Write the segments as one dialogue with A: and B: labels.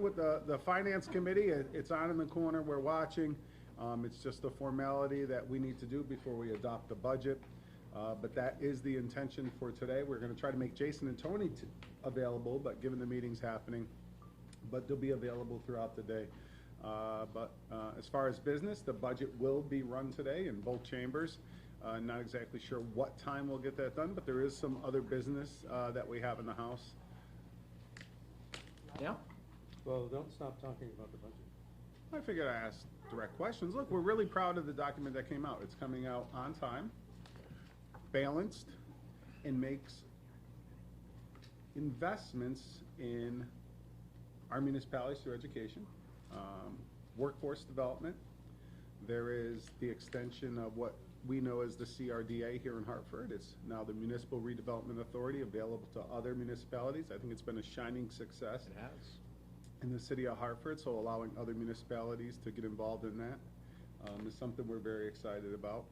A: meeting with the finance committee. It's on in the corner. We're watching. It's just a formality that we need to do before we adopt the budget. But that is the intention for today. We're going to try to make Jason and Tony available, but given the meeting's happening, but they'll be available throughout the day. But as far as business, the budget will be run today in both chambers. Not exactly sure what time we'll get that done, but there is some other business that we have in the House.
B: Yeah?
C: Well, don't stop talking about the budget.
A: I figured I'd ask direct questions. Look, we're really proud of the document that came out. It's coming out on time, balanced, and makes investments in our municipalities through education, workforce development. There is the extension of what we know as the CRDA here in Hartford. It's now the Municipal Redevelopment Authority, available to other municipalities. I think it's been a shining success.
B: It has.
A: In the city of Hartford, so allowing other municipalities to get involved in that is something we're very excited about.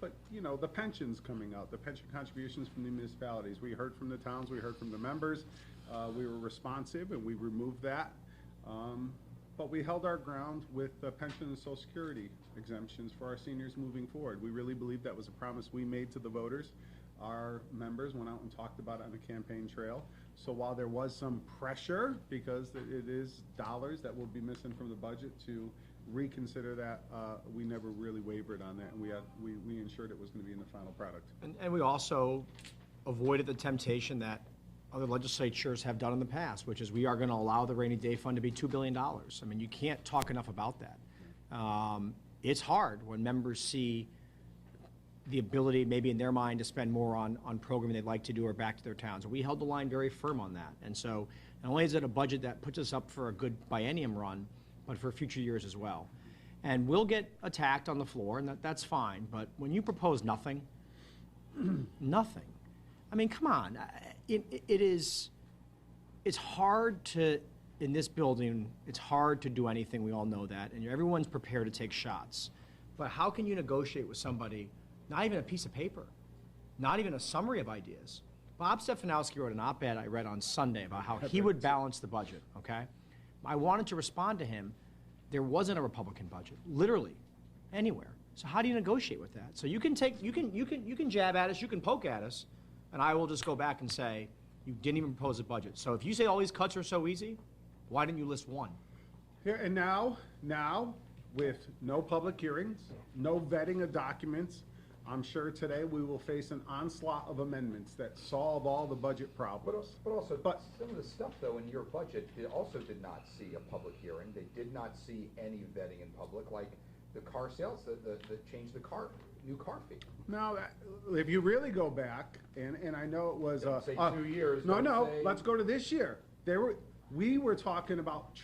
A: But, you know, the pensions coming out, the pension contributions from the municipalities. We heard from the towns, we heard from the members. We were responsive and we removed that. But we held our ground with the pension and Social Security exemptions for our seniors moving forward. We really believe that was a promise we made to the voters. Our members went out and talked about it on the campaign trail. So while there was some pressure, because it is dollars that will be missing from the budget, to reconsider that, we never really wavered on that, and we ensured it was going to be in the final product.
B: And we also avoided the temptation that other legislatures have done in the past, which is we are going to allow the rainy day fund to be $2 billion. I mean, you can't talk enough about that. It's hard when members see the ability, maybe in their mind, to spend more on programming they'd like to do or back to their towns. And we held the line very firm on that. And so not only is it a budget that puts us up for a good biennium run, but for future years as well. And we'll get attacked on the floor, and that's fine. But when you propose nothing, nothing. I mean, come on. It's hard to, in this building, it's hard to do anything. We all know that. And everyone's prepared to take shots. But how can you negotiate with somebody, not even a piece of paper, not even a summary of ideas? Bob Stefanowski wrote an op-ed I read on Sunday about how he would balance the budget, okay? I wanted to respond to him. There wasn't a Republican budget, literally, anywhere. So how do you negotiate with that? So you can jab at us, you can poke at us, and I will just go back and say, you didn't even propose a budget. So if you say all these cuts are so easy, why didn't you list one?
A: Here and now, with no public hearings, no vetting of documents, I'm sure today we will face an onslaught of amendments that solve all the budget problems.
D: But also, some of the stuff, though, in your budget, it also did not see a public hearing. They did not see any vetting in public, like the car sales, the change the new car fee.
A: Now, if you really go back, and I know it was
D: Don't say 2 years.
A: Let's go to this year. We were talking about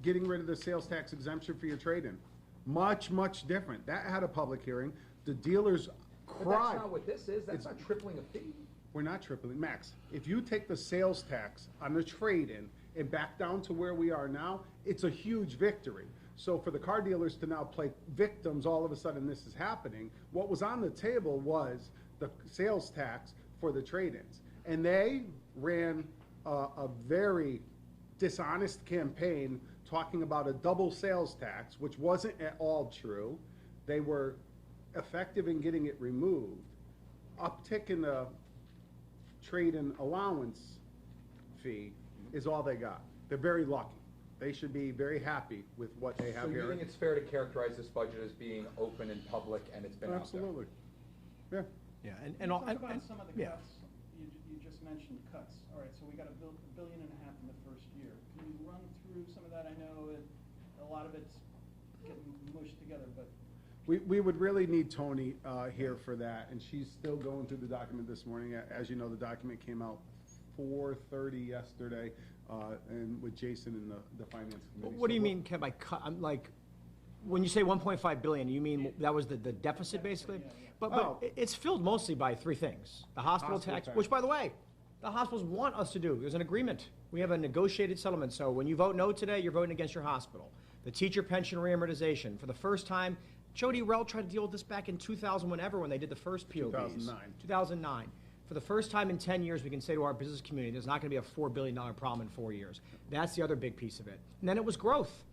A: getting rid of the sales tax exemption for your trade-in. Much different. That had a public hearing. The dealers cried.
D: But that's not what this is. That's not tripling a fee.
A: We're not tripling. Max, if you take the sales tax on the trade-in and back down to where we are now, it's a huge victory. So for the car dealers to now play victims, all of a sudden this is happening. What was on the table was the sales tax for the trade-ins. And they ran a very dishonest campaign talking about a double sales tax, which wasn't at all true. They were effective in getting it removed. Uptick in the trade-in allowance fee is all they got. They're very lucky. They should be very happy with what they have here.
D: So you think it's fair to characterize this budget as being open and public, and it's been
A: Absolutely.
D: out
A: Yeah.
B: Yeah,
E: Talk about some of the
B: yeah.
E: cuts. You just mentioned cuts. All right, so we got $1.5 billion in the first year. Can you run through some of that? I know a lot of it's getting mushed together, but
A: We would really need Tony here for that, and she's still going through the document this morning. As you know, the document came out 4:30 yesterday, and with Jason and the finance committee.
B: What do you mean, Ken, by cut? I'm like, when you say 1.5 billion, you mean that was the deficit basically?
E: Yeah.
B: But it's filled mostly by three things. The hospital tax, which by the way, the hospitals want us to do. There's an agreement. We have a negotiated settlement. So when you vote no today, you're voting against your hospital. The teacher pension reamortization. For the first time, Jody Rell tried to deal with this back in 2000, when they did the first POBs.
A: 2009.
B: 2009. For the first time in 10 years, we can say to our business community, there's not going to be a $4 billion problem in 4 years. That's the other big piece of it. And then it was growth.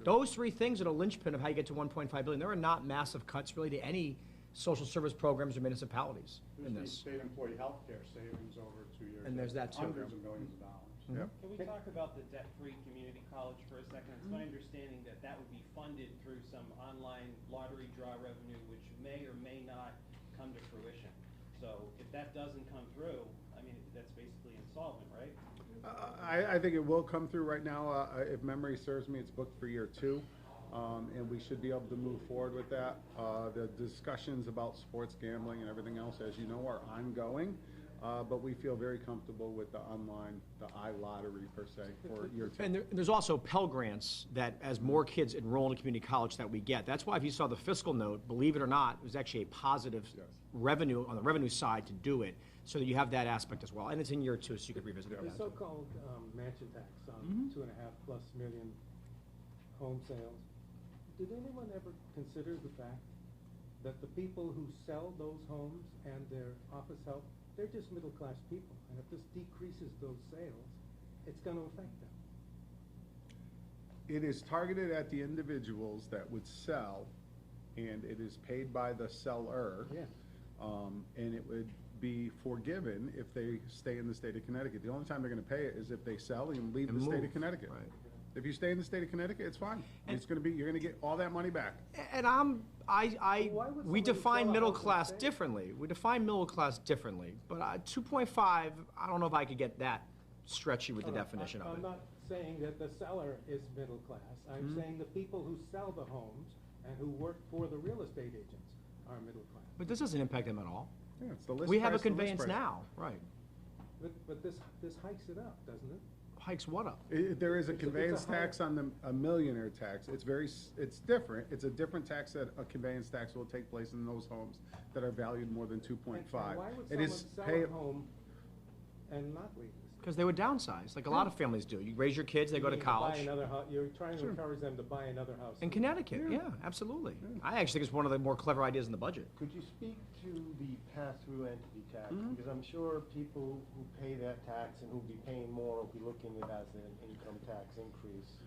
B: Those three things are the linchpin of how you get to 1.5 billion. There are not massive cuts really to any social service programs or municipalities in
F: There's the
B: this.
F: state employee healthcare savings over 2 years.
B: And there's that too.
F: Hundreds of millions of dollars.
A: Yep.
G: Can we talk about the debt-free community college for a second? It's my understanding that that would be funded through some online lottery draw revenue, which may or may not come to fruition. So if that doesn't come through, I mean, that's basically insolvent, right?
A: I think it will come through right now. If memory serves me, it's booked for year 2. And we should be able to move forward with that. The discussions about sports gambling and everything else, as you know, are ongoing. But we feel very comfortable with the online, the iLottery per se, for year 2.
B: And there's also Pell Grants that as more kids enroll in a community college that we get. That's why if you saw the fiscal note, believe it or not, it was actually a positive
A: Yes.
B: revenue, on the revenue side to do it, so that you have that aspect as well. And it's in year 2, so you could revisit it.
C: The so-called mansion tax on 2.5+ million home sales, did anyone ever consider the fact that the people who sell those homes and their office help, they're just middle-class people, and if this decreases those sales, it's gonna affect them?
A: It is targeted at the individuals that would sell, and it is paid by the seller.
C: Yeah.
A: And it would be forgiven if they stay in the state of Connecticut. The only time they're gonna pay it is if they sell and leave
B: And
A: the state
B: move,
A: of Connecticut.
B: right.
A: If you stay in the state of Connecticut, it's fine.
B: And-
A: It's gonna be, you're gonna get all that money back.
B: And
C: Why would
B: we
C: somebody
B: define
C: sell a
B: middle
C: house and
B: class
C: stay?
B: differently. We define middle class differently. But 2.5, I don't know if I could get that stretchy with the
C: No, no,
B: definition of
C: I'm
B: it.
C: not saying that the seller is middle class. I'm saying the people who sell the homes and who work for the real estate agents are middle class.
B: But this doesn't impact them at all.
A: Yeah, it's the list
B: We have a
A: price, the list
B: conveyance
A: price.
B: now, right.
C: But this hikes it up, doesn't it?
B: Hikes what up?
A: There is a
C: It's a
A: conveyance
C: high-
A: tax on a millionaire tax. It's it's different. It's a different tax that a conveyance tax will take place in those homes that are valued more than 2.5.
C: And why would
A: It
C: someone
A: is
C: sell
A: pay-
C: a home and not leave this?
B: Because they would downsize, like a lot of families do. You raise your kids, they go to
C: You mean buy
B: college.
C: another you're trying to
A: Sure.
C: encourage them to buy another house.
B: In Connecticut, yeah, absolutely. I actually think it's one of the more clever ideas in the budget.
H: Could you speak to the pass-through entity tax? Because I'm sure people who pay that tax and who'll be paying more will be looking at it as an income tax increase.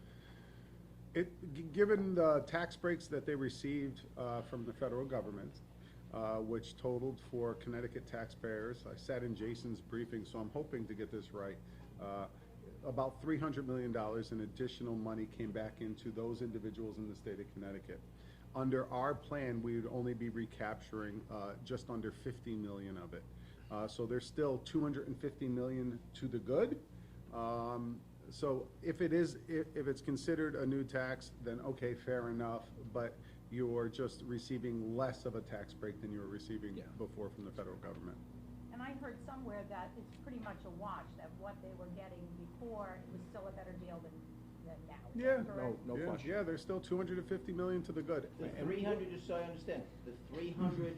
A: Given the tax breaks that they received from the federal government, which totaled for Connecticut taxpayers, I sat in Jason's briefing, so I'm hoping to get this right, about $300 million in additional money came back into those individuals in the state of Connecticut. Under our plan, we would only be recapturing just under 50 million of it. So there's still 250 million to the good. So if it's considered a new tax, then okay, fair enough, but you're just receiving less of a tax break than you were receiving
B: Yeah.
A: before from the federal government.
I: And I heard somewhere that it's pretty much a wash, that what they were getting before was still a better deal than now. Is that
A: Yeah,
I: correct?
B: No
A: yeah,
B: question.
A: yeah, there's still 250 million to the good.
J: The 300, just so I understand, the 300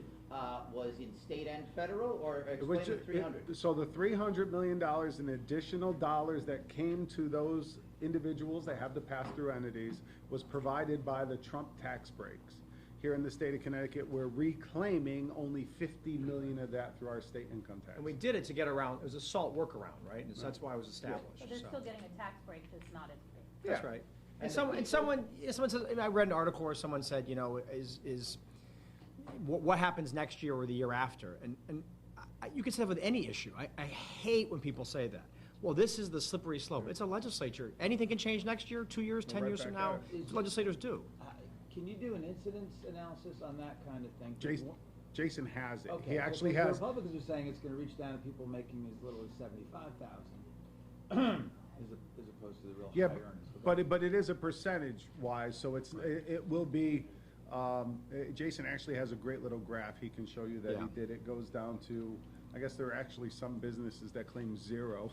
J: was in state and federal, or explain
A: Which
J: the 300?
A: So the $300 million in additional dollars that came to those individuals that have the pass-through entities was provided by the Trump tax breaks. Here in the state of Connecticut, we're reclaiming only 50 million of that through our state income tax.
B: And we did it to get around, it was a SALT workaround, right? And so that's why it was established.
I: So they're
B: so.
I: still getting a tax break that's not as big.
B: That's
A: Yeah.
B: right.
J: And
B: And someone says, I read an article where someone said, you know, what happens next year or the year after? And you can say that with any issue. I hate when people say that. Well, this is the slippery slope. It's a legislature. Anything can change next year, 2 years, 10
A: right
B: years from
A: back
B: now.
A: at
G: it.
B: Legislators do.
G: Can you do an incidence analysis on that kind of thing?
A: Jason has it.
G: Okay,
A: He actually
G: the
A: has.
G: Republicans are saying it's gonna reach down to people making as little as 75,000, as opposed to the real high
A: Yeah,
G: earners.
A: but it is a percentage wise, so it will be, Jason actually has a great little graph he can show you that he
B: Yeah.
A: did. It goes down to, I guess there are actually some businesses that claim zero.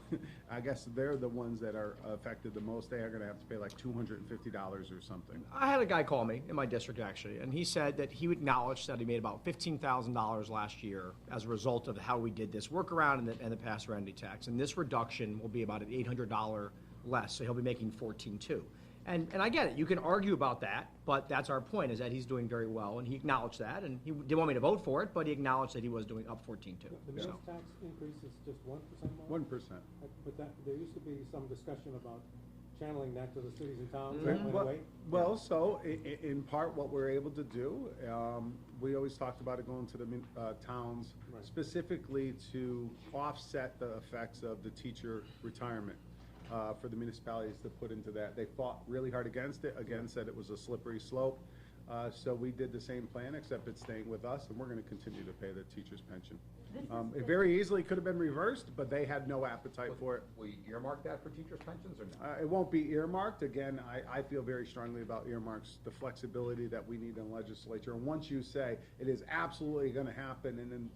A: I guess they're the ones that are affected the most. They are gonna have to pay like $250 or something.
B: I had a guy call me in my district, actually, and he said that he acknowledged that he made about $15,000 last year as a result of how we did this workaround and the pass-through entity tax. And this reduction will be about an $800 less, so he'll be making $14,200. And I get it, you can argue about that, but that's our point, is that he's doing very well, and he acknowledged that, and he didn't want me to vote for it, but he acknowledged that he was doing up 14 too.
C: The meals
B: So,
C: tax increase is just 1% more?
A: 1%.
C: But there used to be some discussion about channeling that to the cities and towns,
B: Mhm.
C: that went
A: Well-
C: away?
A: Well, so in part, what we're able to do, we always talked about it going to the towns
C: Right.
A: specifically to offset the effects of the teacher retirement for the municipalities to put into that. They fought really hard against it, again, said it was a slippery slope. So we did the same plan, except it's staying with us, and we're going to continue to pay the teacher's pension. It very easily could have been reversed, but they had no appetite for it.
D: We earmark that for teachers' pensions or no?
A: It won't be earmarked. Again, I feel very strongly about earmarks, the flexibility that we need in the legislature. And once you say it is absolutely going to happen and then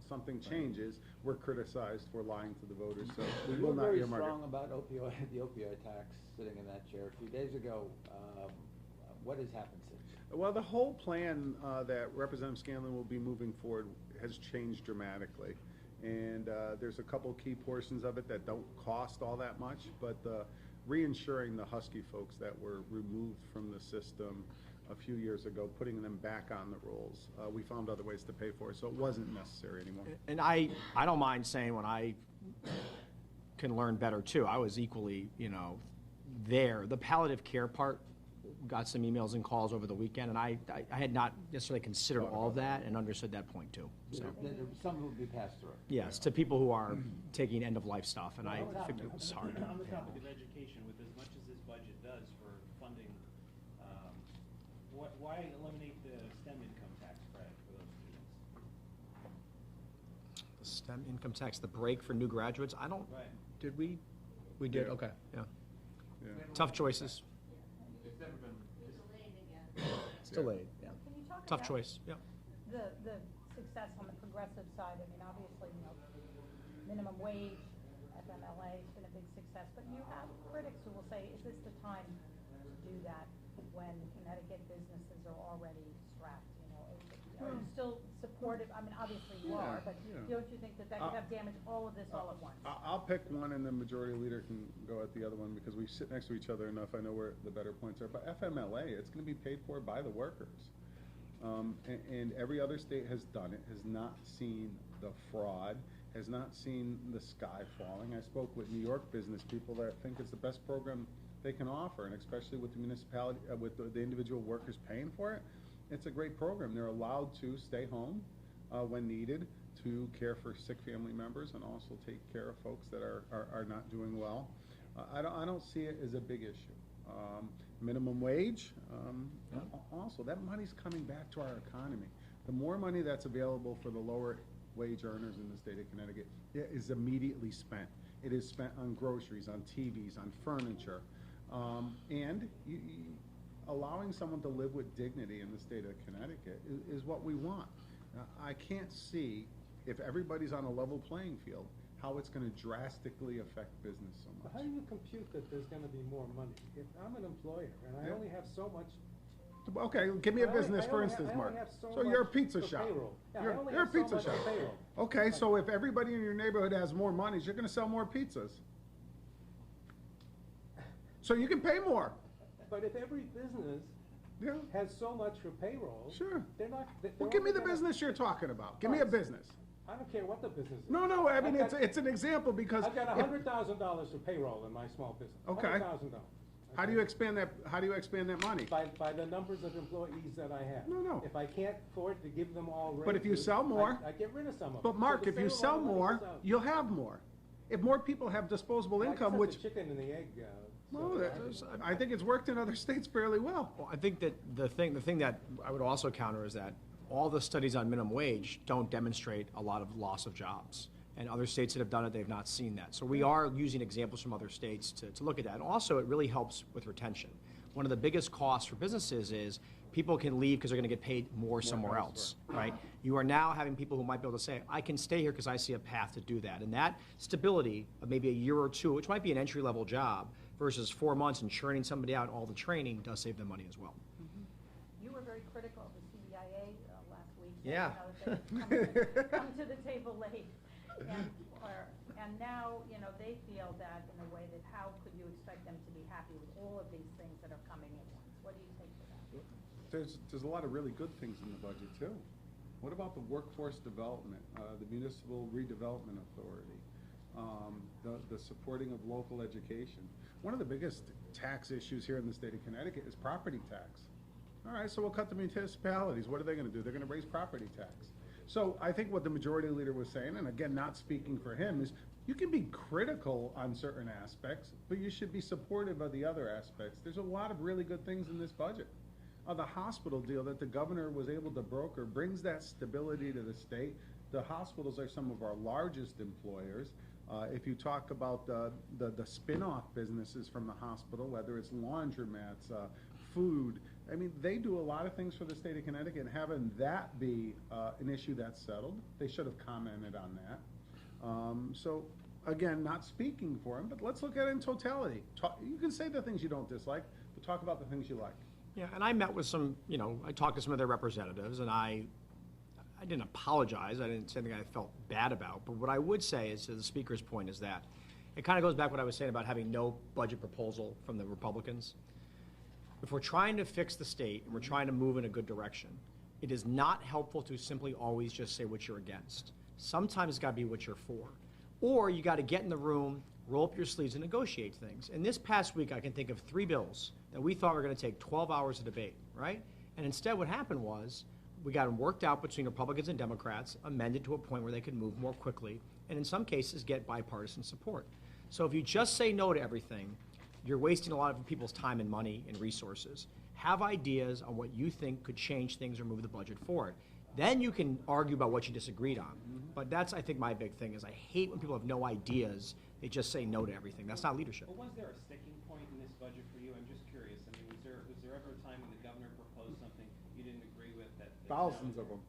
A: something changes, we're criticized for lying to the voters. So we will not
K: You were very
A: earmark it.
K: strong about the opioid tax, sitting in that chair a few days ago. What has happened since?
A: Well, the whole plan that Representative Scanlon will be moving forward has changed dramatically. And there's a couple key portions of it that don't cost all that much, but reinsuring the Husky folks that were removed from the system a few years ago, putting them back on the rolls, we found other ways to pay for it, so it wasn't necessary anymore.
B: and I don't mind saying when I can learn better too, I was equally, there. The palliative care part, got some emails and calls over the weekend, and I had not necessarily considered all of that and understood that point too, so.
K: Some will be passed through.
B: Yes, to people who are taking end-of-life stuff, and I figured it was hard.
G: On the topic of education, with as much as this budget does for funding, why eliminate the STEM income tax credit for those students?
B: The STEM income tax, the break for new graduates, I don't,
G: Right.
B: did we? We did,
A: Yeah.
B: okay, yeah.
A: Yeah.
B: Tough choices.
F: It's never been,
B: It's delayed, yeah.
I: Can you talk
B: Tough
I: about
B: choice, yeah.
I: the success on the progressive side? I mean, obviously, minimum wage, FMLA has been a big success, but you have critics who will say, is this the time to do that when Connecticut businesses are already strapped, Are you still supportive? I mean, obviously you are, but
A: yeah.
I: don't you think that could have damaged all of this all at once?
A: I'll pick one and the majority leader can go at the other one because we sit next to each other enough. I know where the better points are. But FMLA, it's going to be paid for by the workers. And every other state has done it, has not seen the fraud, has not seen the sky falling. I spoke with New York business people that think it's the best program they can offer, and especially with the municipality, with the individual workers paying for it. It's a great program. They're allowed to stay home when needed to care for sick family members and also take care of folks that are not doing well. I don't see it as a big issue. Minimum wage, also, that money's coming back to our economy. The more money that's available for the lower wage earners in the state of Connecticut, it is immediately spent. It is spent on groceries, on TVs, on furniture, and allowing someone to live with dignity in the state of Connecticut is what we want. I can't see, if everybody's on a level playing field, how it's going to drastically affect business so
C: But
A: much.
C: how do you compute that there's gonna be more money? If I'm an employer and I
A: Yeah.
C: only have so much.
A: Okay, give me a
C: I only-
A: business,
C: I
A: for
C: only
A: instance,
C: have- I
A: Mark.
C: only have so
A: So you're a
C: much
A: pizza
C: for
A: shop.
C: payroll. Yeah, I
A: You're
C: only
A: you're a
C: have so
A: pizza
C: much for
A: shop.
C: payroll.
A: Okay, so if everybody in your neighborhood has more monies, you're going to sell more pizzas. So you can pay more.
C: But if every business
A: Yeah,
C: has so much for payroll.
A: sure.
C: They're not.
A: Well, give me the business you're talking about. Give me a
C: Right.
A: business.
C: I don't care what the business is.
A: No, I mean,
C: I've got-
A: it's an example because.
C: I've got
A: if-
C: $100,000 for payroll in my small business.
A: Okay.
C: $100,000.
A: How do you expand that, money?
C: By the numbers of employees that I have.
A: No.
C: If I can't afford to give them all raises.
A: But if you sell more-
C: I get rid of some of them.
A: But Mark,
C: So
A: if
C: the
A: you
C: same
A: sell
C: amount of money
A: more,
C: goes out.
A: you'll have more. If more people have disposable
C: Well, I
A: income,
C: guess
A: which,
C: that's the chicken and the egg.
A: well, I think it's worked in other states fairly well.
B: Well, I think that the thing that I would also counter is that all the studies on minimum wage don't demonstrate a lot of loss of jobs. And other states that have done it, they've not seen that. So we are using examples from other states to look at that. And also, it really helps with retention. One of the biggest costs for businesses is people can leave because they're going to get paid more somewhere else, right? You are now having people who might be able to say, I can stay here because I see a path to do that. And that stability of maybe a year or two, which might be an entry-level job, versus 4 months and churning somebody out all the training does save them money as well.
I: You were very critical of the CBIA last week.
B: Yeah.
I: Saying, that they come to the table late. And now, you know, they feel that in a way that how could you expect them to be happy with all of these things that are coming at once? What do you think for that?
A: There's a lot of really good things in the budget too. What about the workforce development, the municipal redevelopment authority, the supporting of local education? One of the biggest tax issues here in the state of Connecticut is property tax. All right, so we'll cut the municipalities. What are they gonna do? They're gonna raise property tax. So I think what the majority leader was saying, and again, not speaking for him, is you can be critical on certain aspects, but you should be supportive of the other aspects. There's a lot of really good things in this budget. The hospital deal that the governor was able to broker brings that stability to the state. The hospitals are some of our largest employers. If you talk about the spin-off businesses from the hospital, whether it's laundromats, food, I mean, they do a lot of things for the state of Connecticut, and having that be an issue that's settled, they should have commented on that. So, again, not speaking for them, but let's look at it in totality. You can say the things you don't dislike, but talk about the things you like.
B: Yeah, and I met with some, you know, I talked to some of their representatives, and I didn't apologize. I didn't say anything I felt bad about. But what I would say is, to the speaker's point, is that it kind of goes back to what I was saying about having no budget proposal from the Republicans. If we're trying to fix the state and we're trying to move in a good direction, it is not helpful to simply always just say what you're against. Sometimes it's got to be what you're for. Or you got to get in the room, roll up your sleeves, and negotiate things. And this past week, I can think of 3 bills that we thought were going to take 12 hours to debate, right? And instead what happened was we got them worked out between Republicans and Democrats, amended to a point where they could move more quickly, and in some cases get bipartisan support. So if you just say no to everything, you're wasting a lot of people's time and money and resources. Have ideas on what you think could change things or move the budget forward. Then you can argue about what you disagreed on. But that's, I think, my big thing is I hate when people have no ideas, they just say no to everything. That's not leadership.
G: But was there a sticking point in this budget for you? I'm just curious. I mean, was there ever a time when the governor proposed something you didn't agree with that?
A: Thousands of them.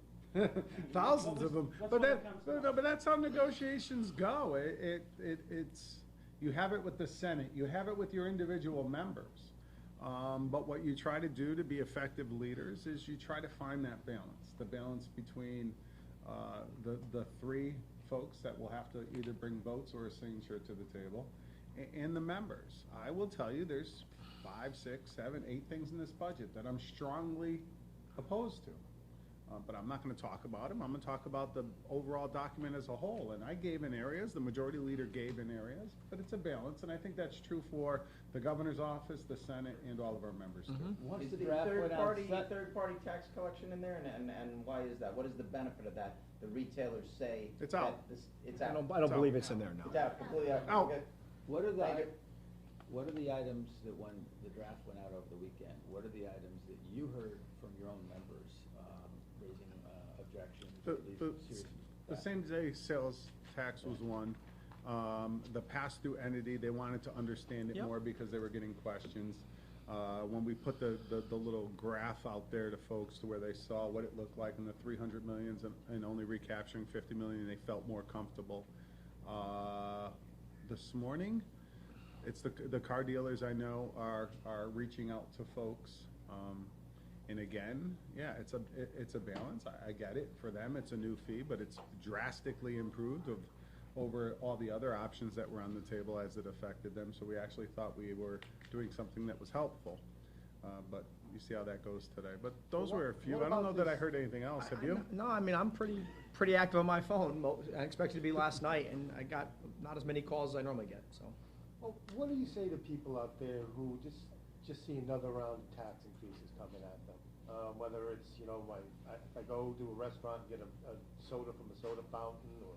A: Thousands of them. But that's how negotiations go. It's you have it with the Senate, you have it with your individual members. But what you try to do to be effective leaders is you try to find that balance, the balance between the 3 folks that will have to either bring votes or a signature to the table, and the members. I will tell you, there's 5, 6, 7, 8 things in this budget that I'm strongly opposed to. But I'm not going to talk about them. I'm going to talk about the overall document as a whole. And I gave in areas, the majority leader gave in areas, but it's a balance. And I think that's true for the governor's office, the Senate, and all of our members too.
K: Once
J: Is
K: the
J: the
K: draft went out,
J: third-party tax collection in there, and why is that? What is the benefit of that? The retailers say.
A: It's
J: that
A: out.
J: It's
B: I
J: out.
B: don't believe it's in there now.
J: It's out, completely out.
A: Out.
J: Okay.
K: What are
J: Thank you.
K: what are the items that when the draft went out over the weekend, what are the items that you heard from your own members, raising, objections, or at least serious
A: The same-day sales tax was one. The pass-through entity, they wanted to understand it
B: Yep.
A: more because they were getting questions. When we put the little graph out there to folks to where they saw what it looked like in the 300 millions and only recapturing 50 million, they felt more comfortable. This morning, it's the car dealers I know are reaching out to folks. And again, yeah, it's a balance. I get it. For them, it's a new fee, but it's drastically improved over all the other options that were on the table as it affected them. So we actually thought we were doing something that was helpful. But you see how that goes today. But those were a few.
H: what
A: I don't know
H: about
A: that I
H: this-
A: heard anything else. Have you?
B: No, I mean, I'm pretty active on my phone. I expected to be last night, and I got not as many calls as I normally get, so.
H: Well, what do you say to people out there who just see another round of tax increases coming at them? Whether it's, you know, if I go to a restaurant and get a soda from a soda fountain, or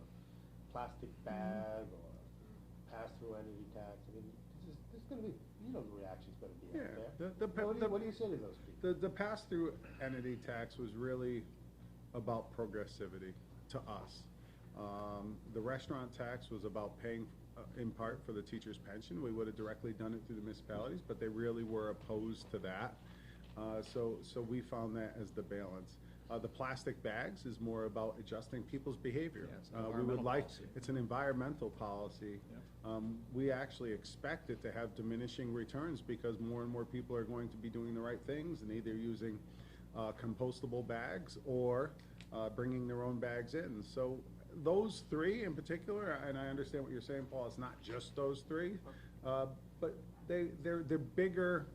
H: plastic bag, or pass-through entity tax, I mean, there's gonna be, you know, the reaction's gonna be out there.
A: Yeah,
H: What do you say to those people?
A: The pass-through entity tax was really about progressivity to us. The restaurant tax was about paying in part for the teacher's pension. We would have directly done it through the municipalities, but they really were opposed to that. So we found that as the balance. The plastic bags is more about adjusting people's behavior.
B: Yeah, it's an
A: We would
B: environmental
A: like,
B: policy.
A: it's an environmental policy.
B: Yep.
A: We actually expect it to have diminishing returns because more and more people are going to be doing the right things and either using compostable bags or bringing their own bags in. So those three in particular, and I understand what you're saying, Paul, it's not just those three, but they're bigger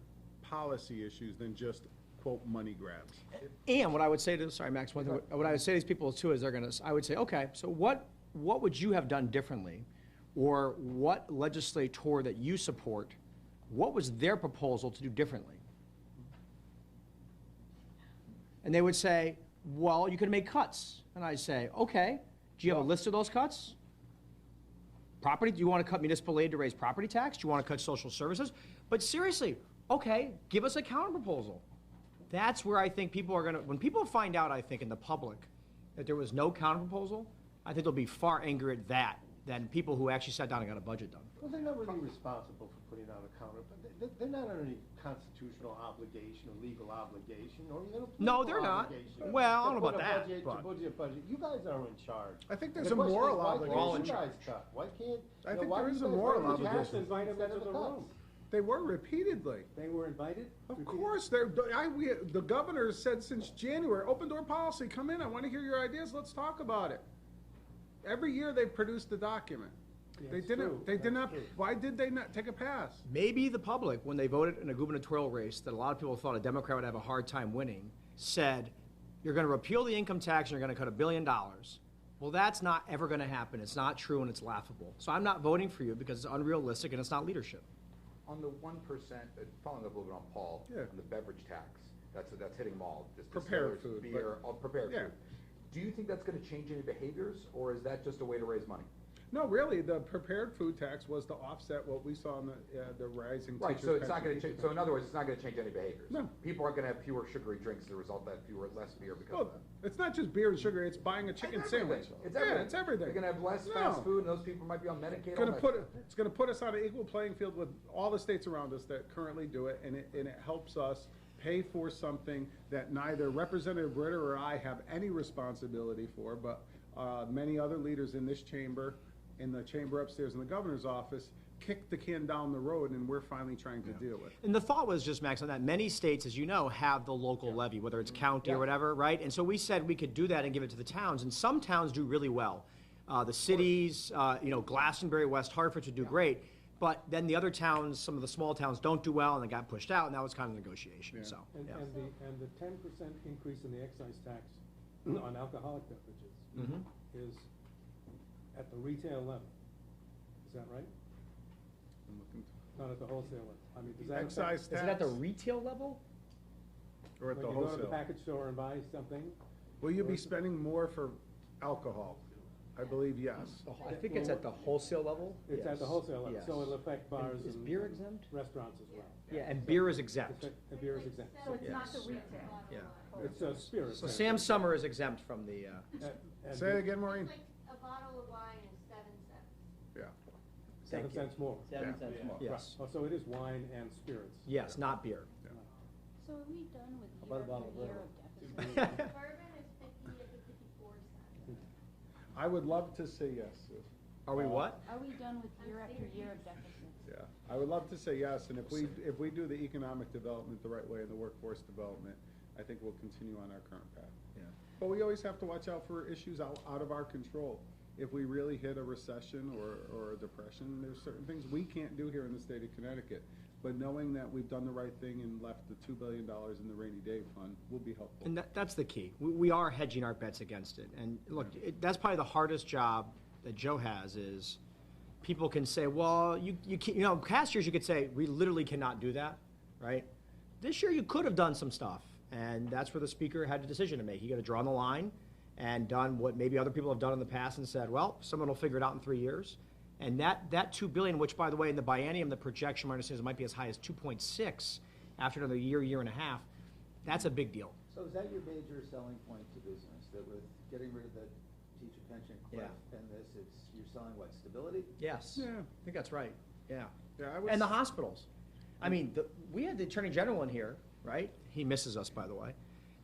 A: policy issues than just, quote, money grabs.
B: And what I would say to, sorry, Max, one thing, what I would say to these people too is I would say, okay, so what would you have done differently? Or what legislator that you support, what was their proposal to do differently? And they would say, well, you could make cuts. And I say, okay, do you have a list of those cuts? Property, do you want to cut municipal aid to raise property tax? Do you want to cut social services? But seriously, okay, give us a counter proposal. That's where I think people are gonna, when people find out, I think, in the public, that there was no counter proposal, I think they'll be far angrier at that than people who actually sat down and got a budget done.
H: Well, they're not really responsible for putting out a counter, but they're not under any constitutional obligation or legal obligation or even a
B: No,
H: political
B: they're not.
H: obligation
B: Well, I
H: to
B: don't know
H: put
B: about
H: a
B: that,
H: budget-
B: but-
H: To budget. You guys are in charge.
A: I think
H: And
A: there's
H: the
A: a
H: question is,
A: moral
H: why can't
A: obligation.
H: you guys cut? Why can't,
A: I
H: you know,
A: think
H: why
A: there
H: do
A: is
H: you
A: a
H: guys
A: moral
H: vote
C: obligation.
H: against
C: Just invite them
H: instead of
C: into
H: the
C: the
H: cuts?
C: room.
A: They were repeatedly.
C: They were invited?
A: Of course, the governor has said since January, open door policy, come in, I want to hear your ideas, let's talk about it. Every year they've produced a document.
C: Yeah,
A: They
C: it's
A: didn't,
C: true.
A: they did
C: That's
A: not,
C: true.
A: why did they not take a pass?
B: Maybe the public, when they voted in a gubernatorial race that a lot of people thought a Democrat would have a hard time winning, said, you're gonna repeal the income tax and you're gonna cut $1 billion. Well, that's not ever gonna happen. It's not true and it's laughable. So I'm not voting for you because it's unrealistic and it's not leadership.
D: On the 1%, following up a little bit on Paul,
A: Yeah.
D: on the beverage tax, that's hitting them all, just
A: Prepared
D: distillers,
A: food,
D: beer, all prepared
A: yeah.
D: food. Do you think that's gonna change any behaviors, or is that just a way to raise money?
A: No, really, the prepared food tax was to offset what we saw in the rising teacher
D: Right, so it's not gonna
A: pension.
D: change, so in other words, it's not gonna change any behaviors?
A: No.
D: People aren't gonna have fewer sugary drinks as a result of that, less beer because
A: Well,
D: of that?
A: it's not just beer and sugar, it's buying a chicken
D: It's everything.
A: sandwich.
D: It's
A: Yeah,
D: everything.
A: it's everything.
D: They're gonna have less
A: No.
D: fast food, and those people might be on Medicaid.
A: It's
D: all
A: gonna
D: that
A: it's gonna put us on an equal playing field with all the states around us that currently do it, and it helps us pay for something that neither Representative Ritter or I have any responsibility for, but many other leaders in this chamber, in the chamber upstairs in the governor's office, kicked the can down the road, and we're finally trying to deal with.
B: And the thought was just, Max, on that many states, as you know, have the local levy, whether it's county or
D: Yeah.
B: whatever, right? And so we said we could do that and give it to the towns, and some towns do really well. The cities, Glastonbury, West Hartford would do great, but then the other towns, some of the small towns don't do well, and they got pushed out, and that was kind of negotiation,
A: Yeah.
B: so,
C: And,
B: yeah.
C: and the 10% increase in the excise tax on alcoholic beverages
B: Mhm.
C: is at the retail level. Is that right?
A: I'm looking-
C: Not at the wholesale level? I mean, does that affect?
A: Excise
B: Is it at the
A: tax,
B: retail level?
A: or at the
C: When you go to the
A: wholesale.
C: package store and buy something?
A: Will you be spending more for alcohol? I believe yes.
B: I think it's at the wholesale level.
C: It's at the
B: Yes.
C: wholesale level,
B: Yes.
C: so it'll affect bars
B: Is
C: and.
B: beer exempt?
C: Restaurants as well.
B: Yeah, and beer is exempt.
C: And beer is exempt.
I: So it's not the
B: Yes.
I: retail.
B: Yeah.
C: It's a spirit.
B: So Sam Summer is exempt from the,
C: And
A: Say it again, Maureen?
L: Like a bottle of wine is 7 cents.
A: Yeah.
C: 7
B: Thank you.
C: cents more.
K: 7 cents more.
B: yes,
C: Oh, so it is wine and spirits.
B: yes, not beer.
L: So are we done with
K: How about a
L: year
K: bottle
L: after
K: of
L: year
K: bourbon?
L: of deficit? Bourbon is 50 to 54 cents.
A: I would love to say yes.
B: Are we what?
L: Are we done with year after year of deficits?
A: Yeah, I would love to say yes, and if we do the economic development the right way and the workforce development, I think we'll continue on our current path.
B: Yeah.
A: But we always have to watch out for issues out of our control. If we really hit a recession or a depression, there's certain things we can't do here in the state of Connecticut. But knowing that we've done the right thing and left the $2 billion in the rainy day fund will be helpful.
B: And that's the key. We are hedging our bets against it. And look, that's probably the hardest job that Joe has is people can say, well, you can't, past years you could say, we literally cannot do that, right? This year you could have done some stuff. And that's where the speaker had a decision to make. He got to draw on the line and done what maybe other people have done in the past and said, well, someone will figure it out in 3 years. And that $2 billion, which by the way, in the biennium, the projection, my understanding is it might be as high as 2.6 after another year and a half, that's a big deal.
K: So is that your major selling point to business, that with getting rid of the teacher pension cliff and this, you're selling what, stability?
B: Yes.
A: Yeah.
B: I think that's right, yeah.
A: Yeah, I would
B: And the hospitals. I mean, we had the Attorney General in here, right? He misses us, by the way.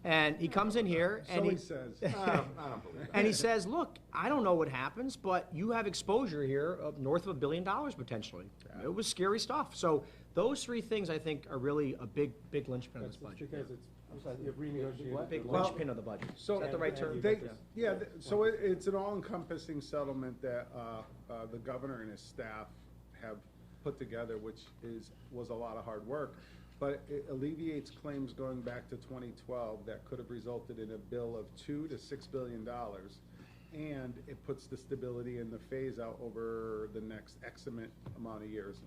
B: And he comes in here and
A: So
B: he
A: he says.
D: I don't believe that.
B: and he says, look, I don't know what happens, but you have exposure here of north of $1 billion potentially. It was scary stuff. So those three things, I think, are really a big linchpin of this
C: That's
B: budget.
C: because you've renegotiated.
B: Big
C: the
A: Well,
B: linchpin of the budget.
A: So
B: Is that the right term?
A: They, yeah, so it's an all-encompassing settlement that the governor and his staff have put together, which was a lot of hard work. But it alleviates claims going back to 2012 that could have resulted in a bill of $2 to $6 billion. And it puts the stability in the phase out over the next X amount of years.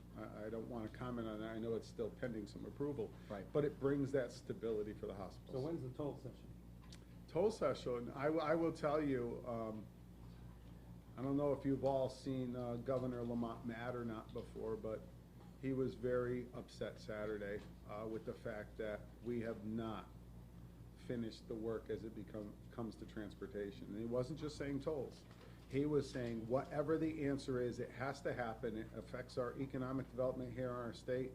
A: I don't want to comment on that. I know it's still pending some approval.
B: Right.
A: But it brings that stability for the hospitals.
C: So when's the toll session?
A: Toll session, I will tell you, I don't know if you've all seen Governor Lamont mad or not before, but he was very upset Saturday with the fact that we have not finished the work as it comes to transportation. And he wasn't just saying tolls. He was saying whatever the answer is, it has to happen. It affects our economic development here in our state.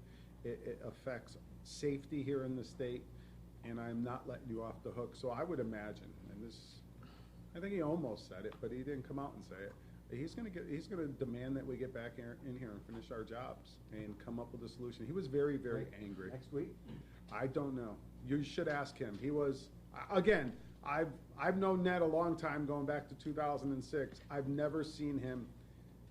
A: It affects safety here in the state. And I'm not letting you off the hook. So I would imagine, and this, I think he almost said it, but he didn't come out and say it. He's gonna demand that we get back in here and finish our jobs and come up with a solution. He was very, very angry.
C: Next week?
A: I don't know. You should ask him. He was, again, I've known Ned a long time, going back to 2006. I've never seen him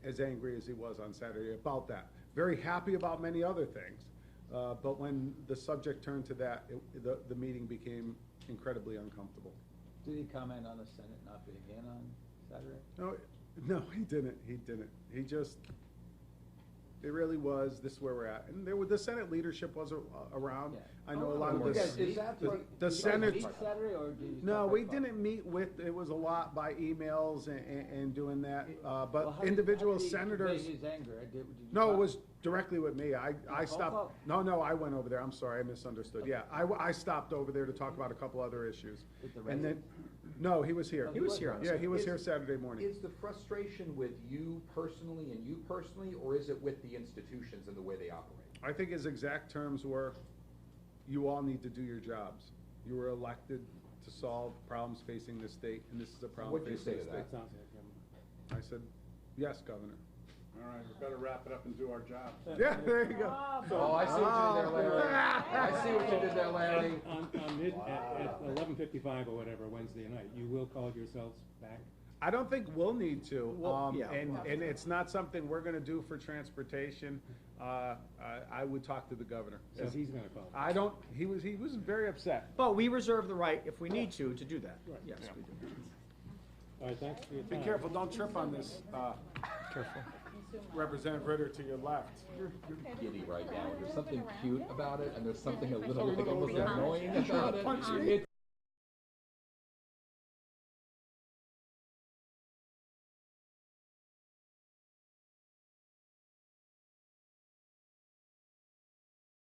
A: as angry as he was on Saturday about that. Very happy about many other things. But when the subject turned to that, the meeting became incredibly uncomfortable.
K: Did he comment on the Senate not being in on Saturday?
A: No, he didn't. He just, it really was, this is where we're at. And the Senate leadership was around.
K: Yeah.
A: I know a lot of
K: You
A: the.
K: guys- is that what-
A: the
K: did you guys
A: Senate.
K: meet Saturday, or did you
A: No,
K: stop
A: we
K: by?
A: didn't meet with, it was a lot by emails and doing that,
K: Well,
A: but
K: how did-
A: individual
K: how did he
A: senators.
K: convey his anger? Did you
A: No, it
K: talk-
A: was directly with me. I
K: phone
A: stopped,
K: call?
A: no, I went over there. I'm sorry, I misunderstood. Yeah, I stopped over there to talk about a couple other issues.
K: With the
A: And then,
K: resident?
A: no, he was here.
K: Oh, he was here on
A: Yeah, he was
D: Is-
A: here Saturday morning.
D: Is the frustration with you personally and you personally, or is it with the institutions and the way they operate?
A: I think his exact terms were, you all need to do your jobs. You were elected to solve problems facing the state, and this is a problem
D: What'd you
A: facing
D: say
A: the
D: to
A: state.
C: That sounds like him.
A: I said, yes, Governor.
F: All right, we better wrap it up and do our jobs.
A: Yeah, there you go.
D: Oh, I see what you did there, Larry. I see what you did there, Larry.
C: At 11:55 or whatever Wednesday night, you will call yourselves back?
A: I don't think we'll need to,
B: Well, yeah.
A: and it's not something we're gonna do for transportation. I would talk to the governor.
C: So he's gonna call.
A: I don't, he was very upset.
B: But we reserve the right, if we need to do that.
C: Right.
B: Yes, we do.
C: All right, thanks for your
A: Be
C: time.
A: careful, don't trip on this,
B: Careful.
A: Representative Ritter to your left.
D: You're giddy right now. There's something cute about it, and there's something a little, like, almost annoying about it.